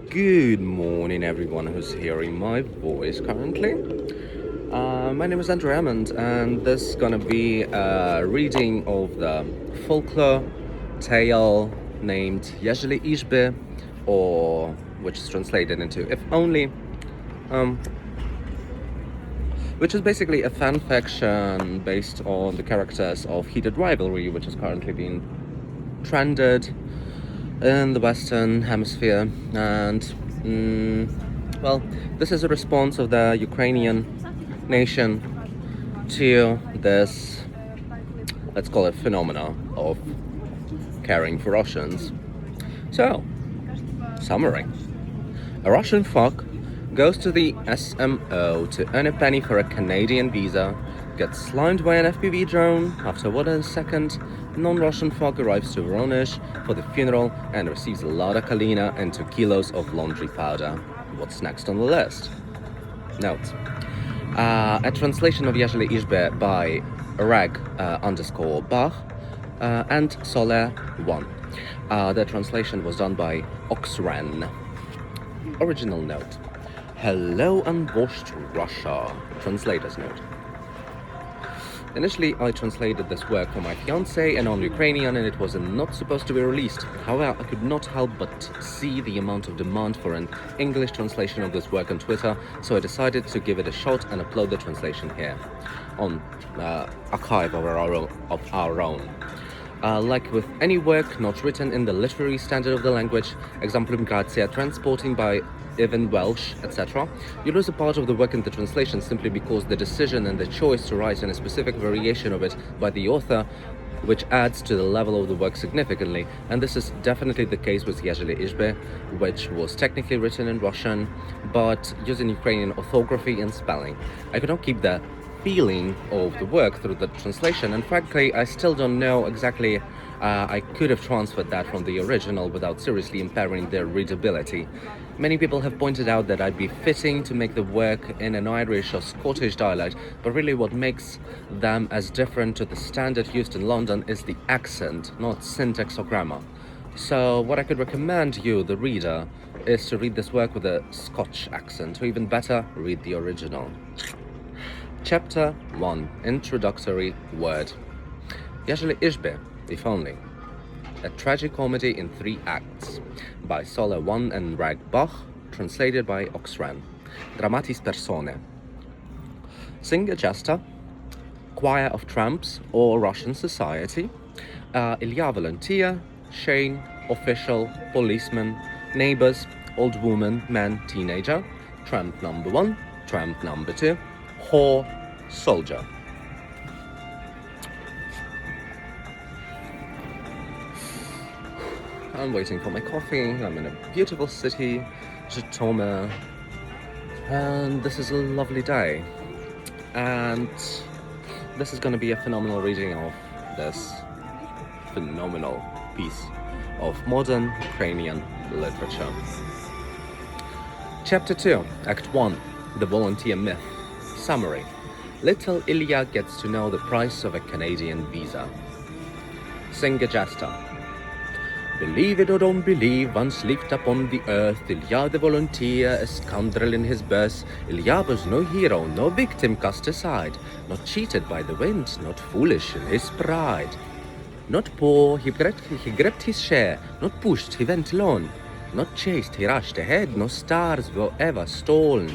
Good morning, everyone who's hearing my voice currently. My name is Andrew Amand, and this is gonna be a reading of the folklore tale named Yezhili Ishby, or which is translated into If Only, which is basically a fan fiction based on the characters of Heated Rivalry, which is currently being trended in the Western Hemisphere. And this is a response of the Ukrainian nation to this, let's call it, phenomena of caring for Russians. So, summary. A Russian fuck goes to the SMO to earn a penny for a Canadian visa, gets slimed by an FPV drone. After 1 second, non-Russian fuck arrives to Voronezh for the funeral and receives a Lada Kalina and 2 kilos of laundry powder. What's next on the list? Note. A translation of Yezhili Ishby by rag_Bach and Soler 1. The translation was done by Oxran. Original note. Hello unwashed Russia. Translator's note. Initially, I translated this work for my fiancé and on Ukrainian, and it was not supposed to be released. However, I could not help but see the amount of demand for an English translation of this work on Twitter, so I decided to give it a shot and upload the translation here on archive of our own. Like with any work not written in the literary standard of the language, exemplum gratia, transporting by even Welsh, etc., you lose a part of the work in the translation simply because the decision and the choice to write in a specific variation of it by the author, which adds to the level of the work significantly. And this is definitely the case with Yezhili Ishby, which was technically written in Russian, but using Ukrainian orthography and spelling. I could not keep the feeling of the work through the translation, and frankly, I still don't know exactly. I could have transferred that from the original without seriously impairing their readability. Many people have pointed out that I'd be fitting to make the work in an Irish or Scottish dialect, but really what makes them as different to the standard used in London is the accent, not syntax or grammar. So what I could recommend you, the reader, is to read this work with a Scotch accent, or even better, read the original. Chapter 1. Introductory word. Yezhili Ishby, If Only. A tragic comedy in 3 acts, by Soler 1 and rag_Bach, translated by Oxran. Dramatis personae. Singer jester, choir of tramps or Russian society, Ilya volunteer, Shane official, policeman, neighbors, old woman, man, teenager, tramp number 1, tramp number 2, whore, soldier. I'm waiting for my coffee. I'm in a beautiful city, Zhytomyr, and this is a lovely day. And this is going to be a phenomenal reading of this phenomenal piece of modern Ukrainian literature. Chapter 2, Act 1, The Volunteer Myth. Summary. Little Ilya gets to know the price of a Canadian visa. Singer jester. Believe it or don't believe, once lived upon the earth, Ilya the volunteer, a scoundrel in his birth. Ilya was no hero, no victim cast aside, not cheated by the wind, not foolish in his pride. Not poor, he gripped his share, not pushed, he went alone. Not chased, he rushed ahead, no stars were ever stolen.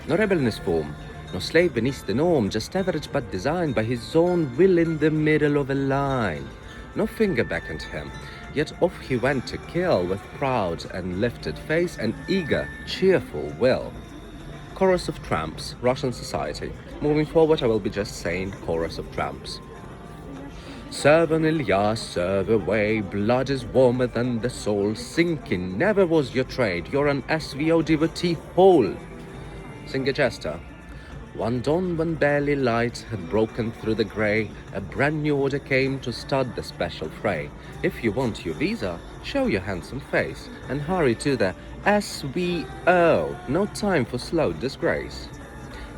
No rebel in his form, no slave beneath the norm, just average but designed by his own will in the middle of a line. No finger beckoned him, yet off he went to kill with proud and lifted face and eager, cheerful will. Chorus of Tramps, Russian society. Moving forward, I will be just saying chorus of tramps. Serve on Ilya, serve away, blood is warmer than the soul, sinking never was your trade, you're an SVO devotee whole. Singer jester. One dawn when barely light had broken through the grey, a brand new order came to start the special fray. If you want your visa, show your handsome face and hurry to the SVO. No time for slow disgrace.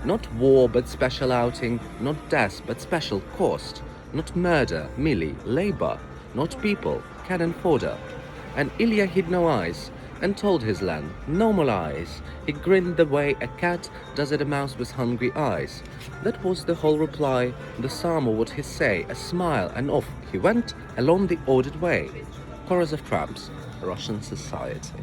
Not war but special outing, not death but special cost, not murder, merely labor, not people, cannon fodder. And Ilya hid no eyes, and told his land, no more lies. He grinned the way a cat does at a mouse with hungry eyes. That was the whole reply. The Samo would he say, a smile, and off he went along the ordered way. Chorus of tramps, Russian society.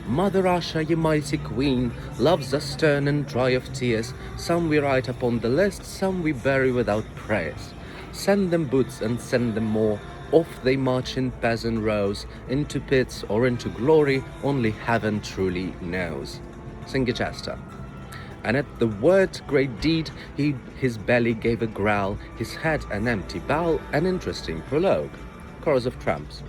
Mother Russia, ye mighty queen, loves us stern and dry of tears. Some we write upon the list, some we bury without prayers. Send them boots and send them more. Off they march in peasant rows, into pits or into glory, only heaven truly knows. Singachester. And at the word great deed, his belly gave a growl, his head an empty bowl, an interesting prologue. Chorus of tramps.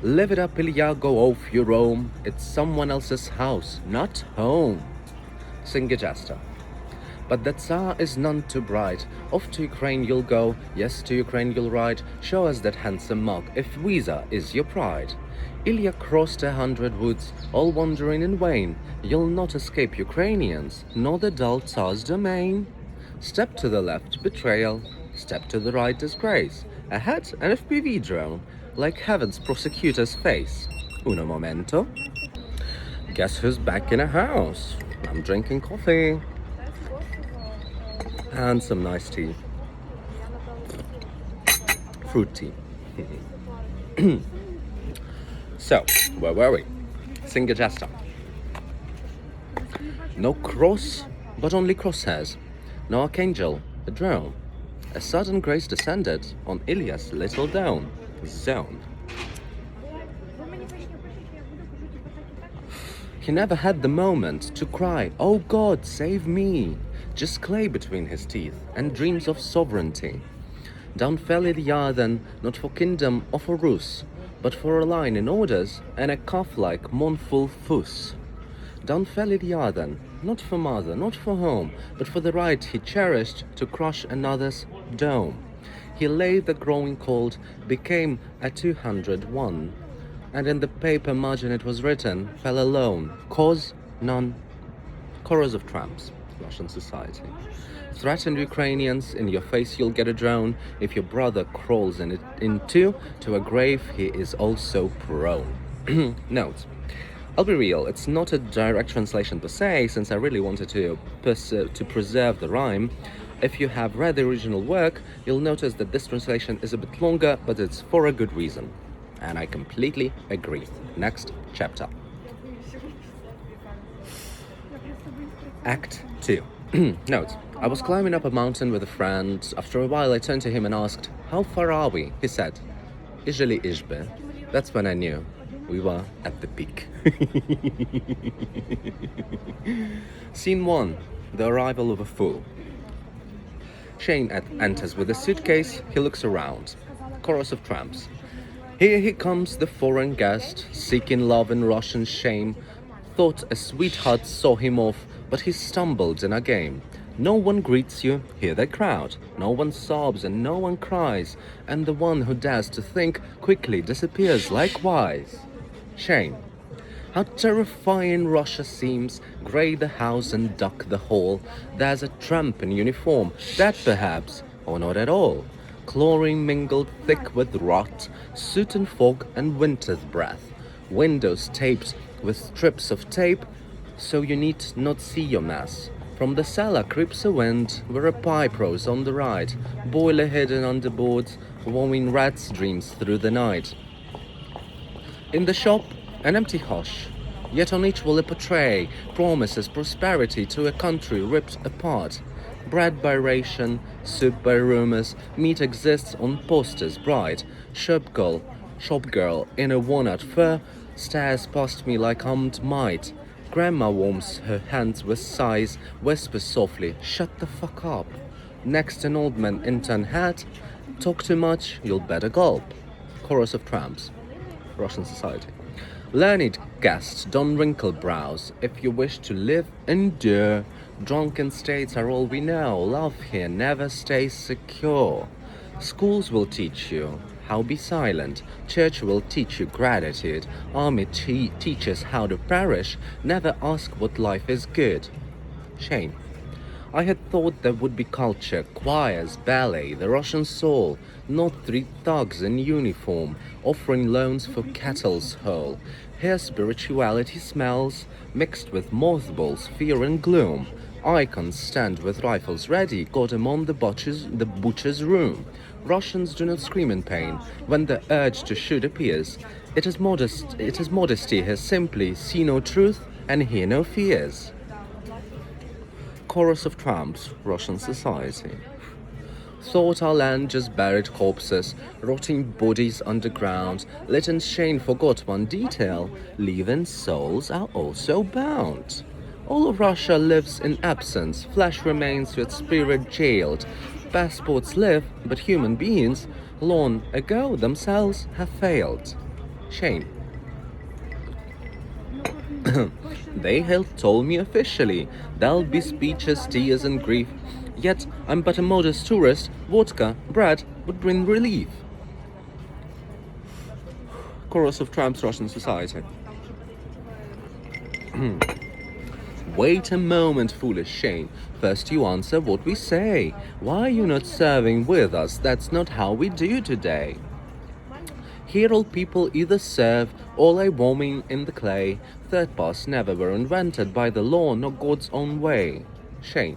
Live it up, Ilya, go off you roam. It's someone else's house, not home. Singachester. But the Tsar is none too bright. Off to Ukraine you'll go, yes, to Ukraine you'll ride. Show us that handsome mug, if Visa is your pride. Ilya crossed 100 woods, all wandering in vain. You'll not escape Ukrainians, nor the dull Tsar's domain. Step to the left, betrayal. Step to the right, disgrace. Ahead, an FPV drone, like heaven's prosecutor's face. Uno momento. Guess who's back in a house? I'm drinking coffee. And some nice tea. Fruit tea. So, where were we? Singachester. No cross, but only crosshairs. No archangel, a drone. A sudden grace descended on Ilya's little zone. He never had the moment to cry, "Oh God, save me!" Just clay between his teeth and dreams of sovereignty. Down fell Ilya then, not for kingdom or for Rus, but for a line in orders and a calf-like mournful fuss. Down fell Ilya then, not for mother, not for home, but for the right he cherished to crush another's dome. He lay the growing cold, became a 201, and in the paper margin it was written, fell alone, cause none. Chorus of tramps, Russian society. Threatened Ukrainians, in your face you'll get a drone. If your brother crawls into a grave, he is also prone. Note. I'll be real, it's not a direct translation per se, since I really wanted to preserve the rhyme. If you have read the original work, you'll notice that this translation is a bit longer, but it's for a good reason. And I completely agree. Next chapter. Act 2. Note. I was climbing up a mountain with a friend. After a while I turned to him and asked, "How far are we?" He said, "Yezhili Ishby." That's when I knew we were at the peak. Scene 1. The arrival of a fool. Shane enters with a suitcase. He looks around. Chorus of tramps. Here he comes, the foreign guest, seeking love in Russian shame. Thought a sweetheart saw him off, but he stumbled in a game. No one greets you, hear the crowd. No one sobs and no one cries. And the one who dares to think quickly disappears likewise. Shane. How terrifying Russia seems, grey the house and dark the hall. There's a tramp in uniform, dead perhaps, or not at all. Chlorine mingled thick with rot, soot and fog and winter's breath. Windows taped with strips of tape, so you need not see your mess. From the cellar creeps a wind, where a pipe rolls on the right. Boiler hidden under boards, warming rats' dreams through the night. In the shop, an empty hush, yet on each will a portray promises prosperity to a country ripped apart. Bread by ration, soup by rumors, meat exists on posters bright. Shopgirl in a walnut fur stares past me like armed might. Grandma warms her hands with sighs, whispers softly, "Shut the fuck up." Next an old man in tan hat, "Talk too much, you'll better gulp." Chorus of tramps, Russian society. Learned guest, don't wrinkle brows. If you wish to live, endure. Drunken states are all we know. Love here never stays secure. Schools will teach you how be silent. Church will teach you gratitude. Army teaches how to perish. Never ask what life is good. Shame. I had thought there would be culture, choirs, ballet, the Russian soul, not 3 thugs in uniform, offering loans for kettle's hole. Here spirituality smells, mixed with mothballs, fear and gloom. Icons stand with rifles ready, got among the butcher's room. Russians do not scream in pain when the urge to shoot appears. It is modesty here simply, see no truth and hear no fears. Chorus of tramps, Russian society. Thought our land just buried corpses, rotting bodies underground. Little Shane forgot one detail, living souls are also bound. All of Russia lives in absence, flesh remains with spirit jailed. Passports live, but human beings, long ago themselves, have failed. Shane. They have told me officially, there'll be speeches, tears and grief. Yet I'm but a modest tourist, vodka, bread would bring relief. Chorus of tramps, Russian society. Wait a moment, foolish Shane. First you answer what we say. Why are you not serving with us? That's not how we do today. Here all people either serve or lie warming in the clay. Third paths never were invented by the law nor God's own way. Shane.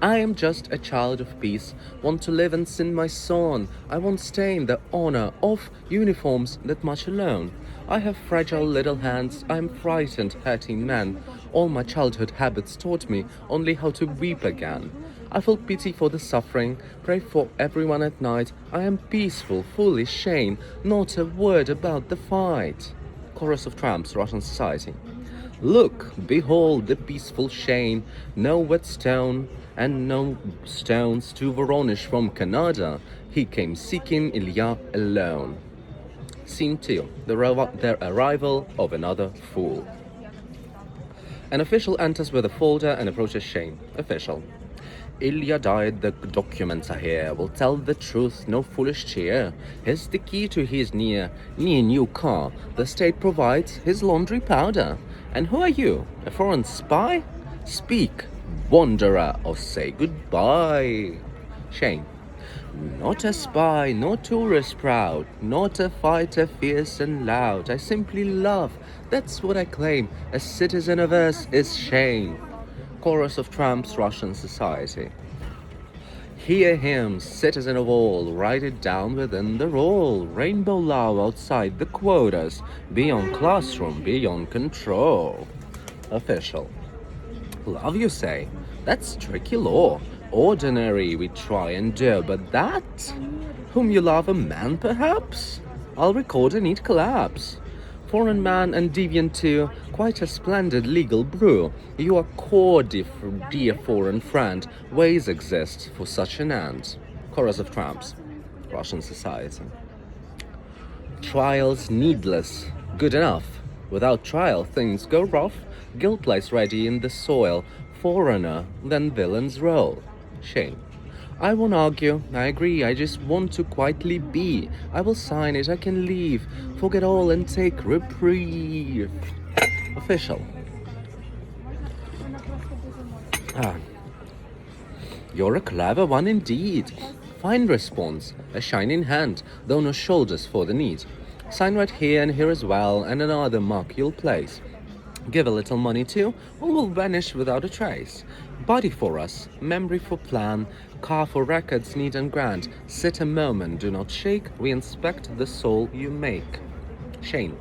I am just a child of peace, want to live and sing my song. I won't stain the honor of uniforms that much alone. I have fragile little hands, I am frightened, hurting man. All my childhood habits taught me only how to weep again. I feel pity for the suffering, pray for everyone at night. I am peaceful, foolish Shane, not a word about the fight. Chorus of tramps, Russian society. Look, behold the peaceful Shane, no whetstone and no stones to Voronezh from Canada. He came seeking Ilya alone. Scene 2. The arrival of another fool. An official enters with a folder and approaches Shane. Official. Ilya died, the documents are here. Will tell the truth, no foolish cheer. Here's the key to his near new car. The state provides his laundry powder. And who are you? A foreign spy? Speak, wanderer, or say goodbye. Shane. Not a spy, no tourist proud, not a fighter fierce and loud. I simply love, that's what I claim. A citizen of Earth is Shane. Chorus of tramps, Russian society. Hear him, citizen of all, write it down within the roll. Rainbow love outside the quotas, beyond classroom, beyond control. Official. Love, you say? That's tricky law. Ordinary we try and do, but that? Whom you love, a man perhaps? I'll record a neat collapse. Foreign man and deviant too, quite a splendid legal brew. You are cordial, dear foreign friend. Ways exist for such an end. Chorus of tramps, Russian society. Trials needless, good enough. Without trial things go rough. Guilt lies ready in the soil. Foreigner, then villains roll. Shame. I won't argue, I agree, I just want to quietly be. I will sign it, I can leave, forget all and take reprieve. Official. You're a clever one indeed. Fine response, a shining hand, though no shoulders for the need. Sign right here and here as well, and another mark you'll place. Give a little money too, all will vanish without a trace. Body for us, memory for plan, car for records neat and grand. Sit a moment, do not shake, we inspect the soul you make. Shane.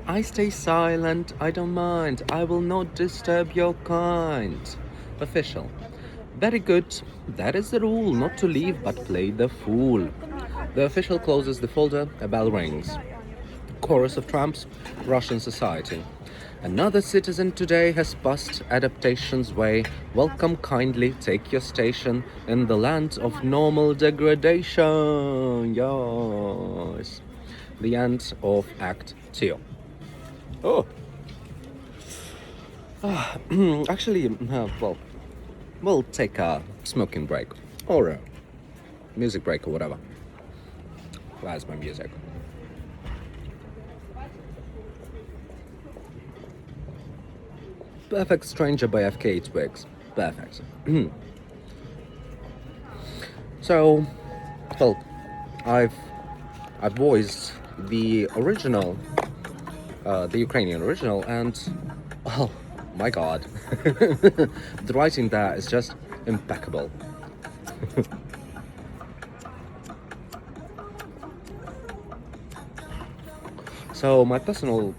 I stay silent, I don't mind, I will not disturb your kind. Official. Very good, that is the rule, not to leave but play the fool. The official closes the folder, a bell rings. Chorus of tramps, Russian society. Another citizen today has passed adaptation's way. Welcome kindly, take your station in the land of normal degradation. Yes. The end of Act 2. Oh. Actually, well, we'll take a smoking break. Or a music break or whatever. Where's my music? Perfect Stranger by FK Twigs. Perfect. So, well, I've voiced the original the Ukrainian original, and oh my god, the writing there is just impeccable. So my personal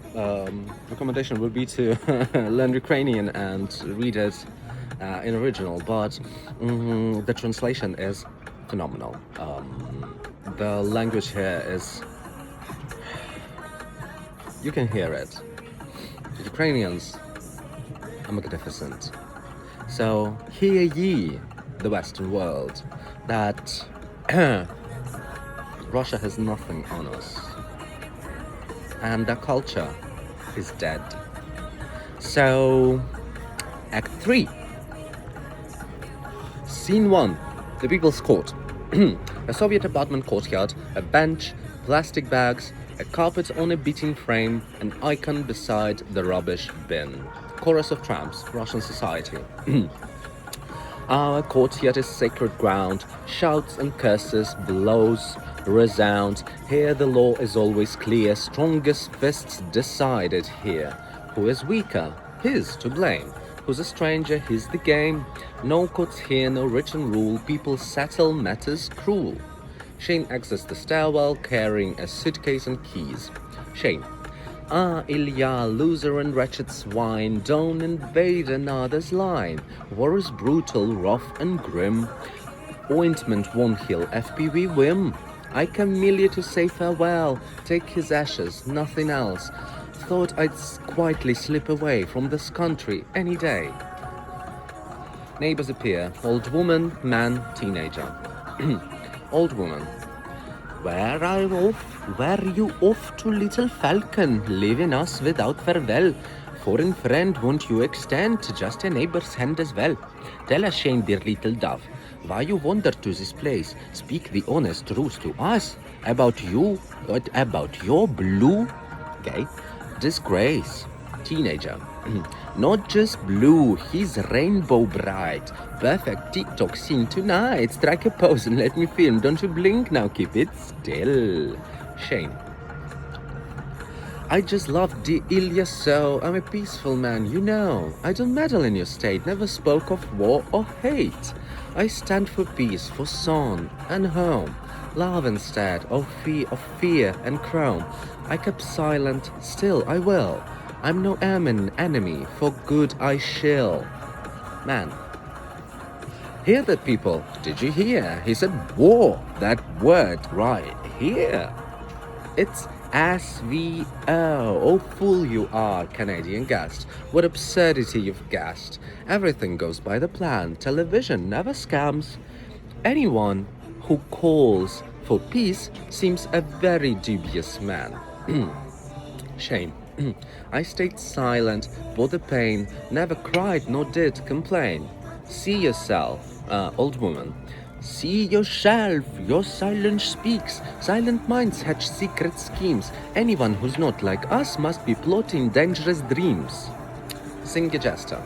recommendation would be to learn Ukrainian and read it in original, but the translation is phenomenal. The language here is, you can hear it. The Ukrainians are magnificent. So hear ye, the Western world, that Russia has nothing on us, and their culture is dead. So, Act 3. Scene 1. The People's Court. A Soviet apartment courtyard, a bench, plastic bags, a carpet on a beating frame, an icon beside the rubbish bin. Chorus of tramps, Russian society. Our courtyard is sacred ground. Shouts and curses, blows resound. Here the law is always clear. Strongest fists decided here. Who is weaker? His to blame. Who's a stranger? His the game. No courts here, no written rule. People settle matters cruel. Shane exits the stairwell carrying a suitcase and keys. Shane. Ah, Ilya, loser and wretched swine, don't invade another's line. War is brutal, rough and grim. Ointment won't heal FPV whim. I come merely to say farewell, take his ashes, nothing else. Thought I'd quietly slip away from this country any day. Neighbors appear. Old woman, man, teenager. Old woman. Where are you off? Where you off to, little falcon, leaving us without farewell? Foreign friend, won't you extend just a neighbor's hand as well? Tell us, Shane, dear little dove, why you wander to this place? Speak the honest truth to us about you, about your blue, disgrace. Teenager. Not just blue, he's rainbow bright. Perfect TikTok scene tonight. Strike a pose and let me film. Don't you blink now, keep it still. Shane. I just love the Ilya so. I'm a peaceful man, you know. I don't meddle in your state, never spoke of war or hate. I stand for peace, for song and home. Love instead of fear and chrome. I kept silent, still I will. I'm no enemy, for good I shall. Man. Hear that, people? Did you hear? He said war, that word right here. It's SVO. Oh, fool you are, Canadian guest. What absurdity you've guessed. Everything goes by the plan. Television never scams. Anyone who calls for peace seems a very dubious man. Shame. I stayed silent, bore the pain, never cried nor did complain. See yourself, old woman. See yourself, your silence speaks. Silent minds hatch secret schemes. Anyone who's not like us must be plotting dangerous dreams. Sing a jester.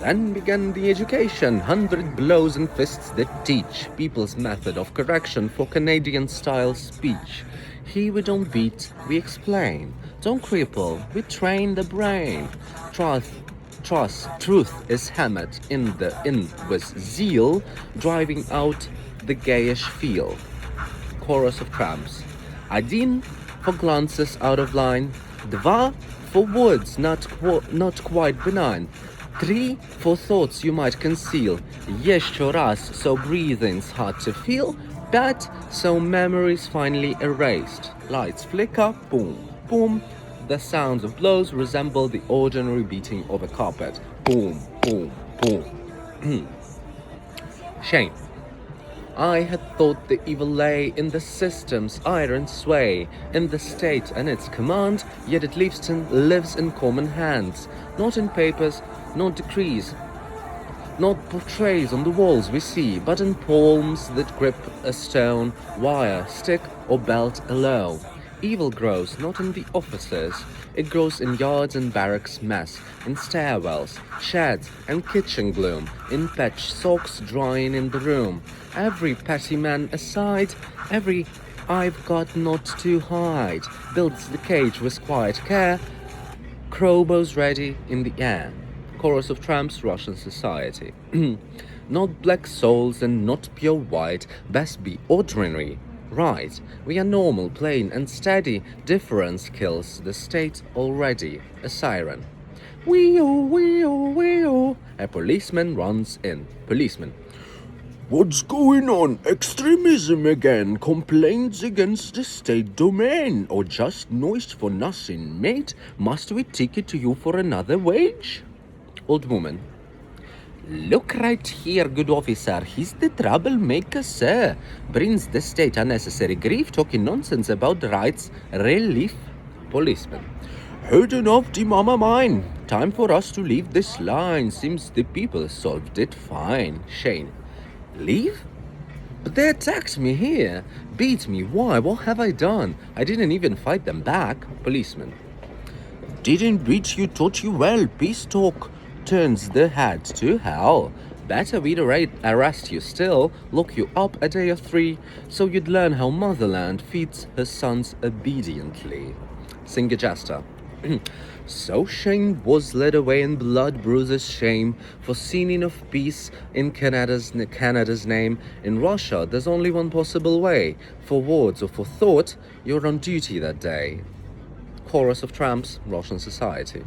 Then began the education, 100 blows and fists that teach people's method of correction for Canadian-style speech. Here we don't beat, we explain. Don't cripple, we train the brain. Truth is hammered in with zeal, driving out the gayish feel. Chorus of tramps. Один for glances out of line. Два for words not quite benign. Three for thoughts you might conceal. Еще раз, so breathing's hard to feel. That, so memories finally erased. Lights flicker, boom, boom. The sounds of blows resemble the ordinary beating of a carpet. Boom, boom, boom. Shame. I had thought the evil lay in the system's iron sway, in the state and its command, yet it lives in common hands, not in papers, not decrees, not portraits on the walls we see, but in palms that grip a stone, wire, stick, or belt alone. Evil grows not in the offices, it grows in yards and barracks mess, in stairwells, sheds, and kitchen gloom, in patched socks drying in the room. Every petty man aside, every I've got naught to hide. Builds the cage with quiet care. Crowbows ready in the air. Chorus of tramps, Russian society. Not black souls and not pure white, best be ordinary. Right, we are normal, plain and steady. Difference kills the state already. A siren. Wee-oo, wee-oo, wee-oo. A policeman runs in. Policeman. What's going on? Extremism again? Complaints against the state domain? Or just noise for nothing, mate? Must we ticket to you for another wage? Old woman. Look right here, good officer. He's the troublemaker, sir. Brings the state unnecessary grief, talking nonsense about rights relief. Policeman. Heard enough, the mama mine. Time for us to leave this line. Seems the people solved it fine. Shane. Leave? But they attacked me here. Beat me. Why? What have I done? I didn't even fight them back. Policeman. Didn't beat you, taught you well. Peace talk turns the head to hell. Better we'd arrest you still, lock you up a day or 3, so you'd learn how motherland feeds her sons obediently. Singer Jester. So Shane was led away in blood bruises shame for sinning of peace in Canada's name. In Russia, there's only one possible way. For words or for thought, you're on duty that day. Chorus of tramps, Russian society.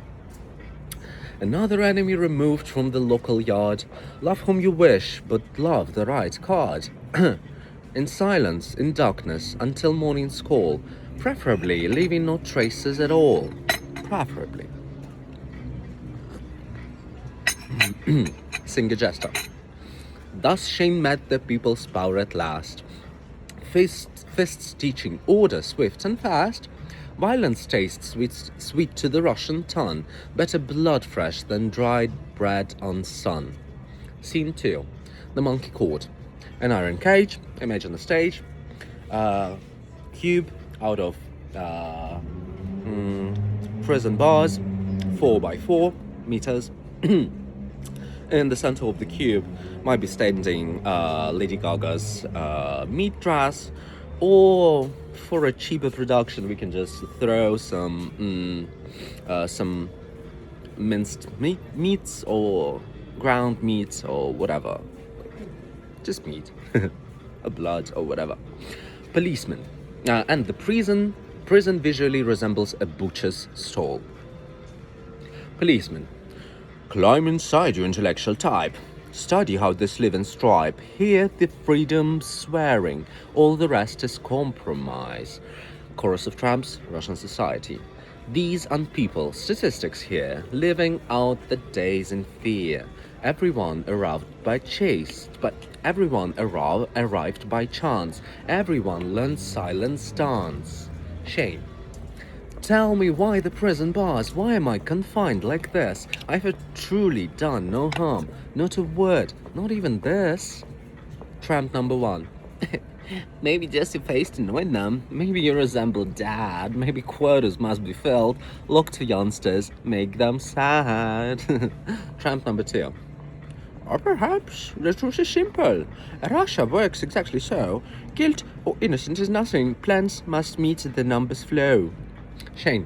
Another enemy removed from the local yard. Love whom you wish, but love the right card. In silence, in darkness, until morning's call. Preferably leaving no traces at all. Preferably. Singer Jester. Thus Shane met the people's power at last. Fists teaching order swift and fast. Violence tastes sweet to the Russian tongue. Better blood fresh than dried bread on sun. Scene 2. The Monkey Court. An iron cage, image on the stage. Cube out of prison bars, 4x4 meters. In the center of the cube might be standing Lady Gaga's meat dress, or for a cheaper production we can just throw some minced meats or ground meat or whatever, just meat, a blood or whatever. Policeman. And the prison visually resembles a butcher's stall. Policeman. Climb inside, you intellectual type. Study how this live and strive. Here the freedom's swearing. All the rest is compromise. Chorus of tramps, Russian society. These unpeople, statistics here, living out the days in fear. Everyone arrived by chase, but everyone arrived by chance. Everyone learned silence dance. Shame. Tell me why the prison bars? Why am I confined like this? I have truly done no harm, not a word, not even this. Tramp number 1. Maybe just your face to annoy them. Maybe you resemble dad. Maybe quotas must be filled. Look to youngsters, make them sad. Tramp number 2. Or perhaps the truth is simple. Russia works exactly so. Guilt or innocence is nothing. Plans must meet the numbers flow. Shane.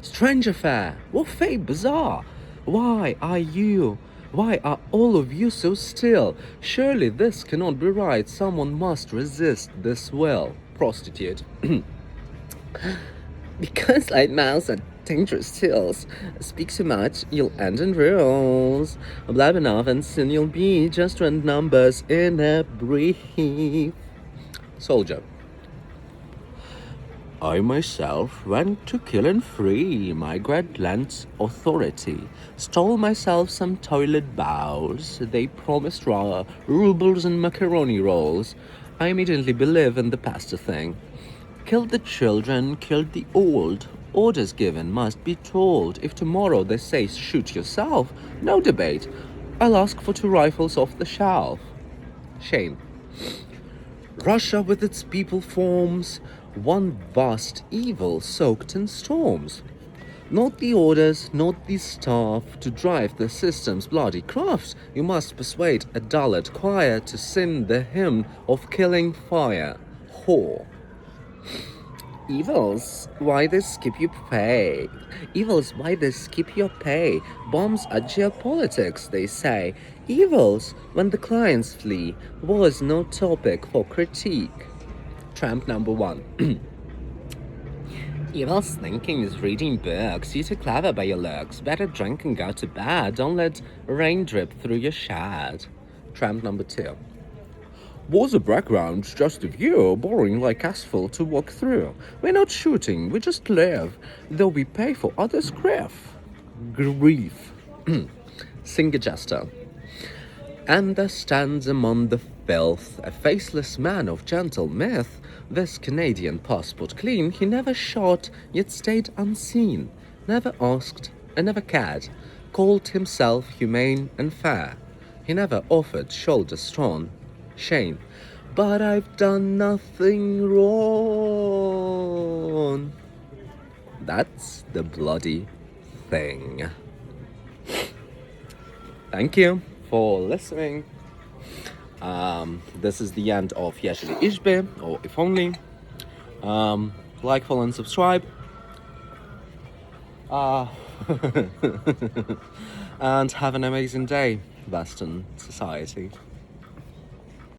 Strange affair. What fate bizarre. Why are all of you so still? Surely this cannot be right. Someone must resist this will. Prostitute. Because light mouths are dangerous tills. Speak too much, you'll end in rules. Blab enough and soon you'll be just random numbers in a brief. Soldier. I myself went to kill and free my great land's authority. Stole myself some toilet bowls. They promised rubles and macaroni rolls. I immediately believe in the pasta thing. Killed the children, killed the old. Orders given must be told. If tomorrow they say shoot yourself, no debate. I'll ask for 2 rifles off the shelf. Shame. Russia with its people forms one vast evil soaked in storms. Not the orders, not the staff to drive the system's bloody craft. You must persuade a dullard choir to sing the hymn of killing fire. Whore. Evils, why they skip your pay? Evils, why they skip your pay? Bombs are geopolitics, they say. Evils, when the clients flee, war is no topic for critique. Tramp number 1. Evil's thinking is reading books. You're too clever by your looks. Better drink and go to bed. Don't let rain drip through your shed. Tramp number 2. War's a background, just a view, boring like asphalt to walk through. We're not shooting, we just live, though we pay for others' grief. Singer Jester. And there stands among the filth a faceless man of gentle myth. This Canadian passport clean, he never shot, yet stayed unseen. Never asked, and never cared. Called himself humane and fair. He never offered shoulder strong. Shame, but I've done nothing wrong. That's the bloody thing. Thank you for listening. This is the end of Yezhili Ishby, or If Only. Like, follow, and subscribe. And have an amazing day, Western society.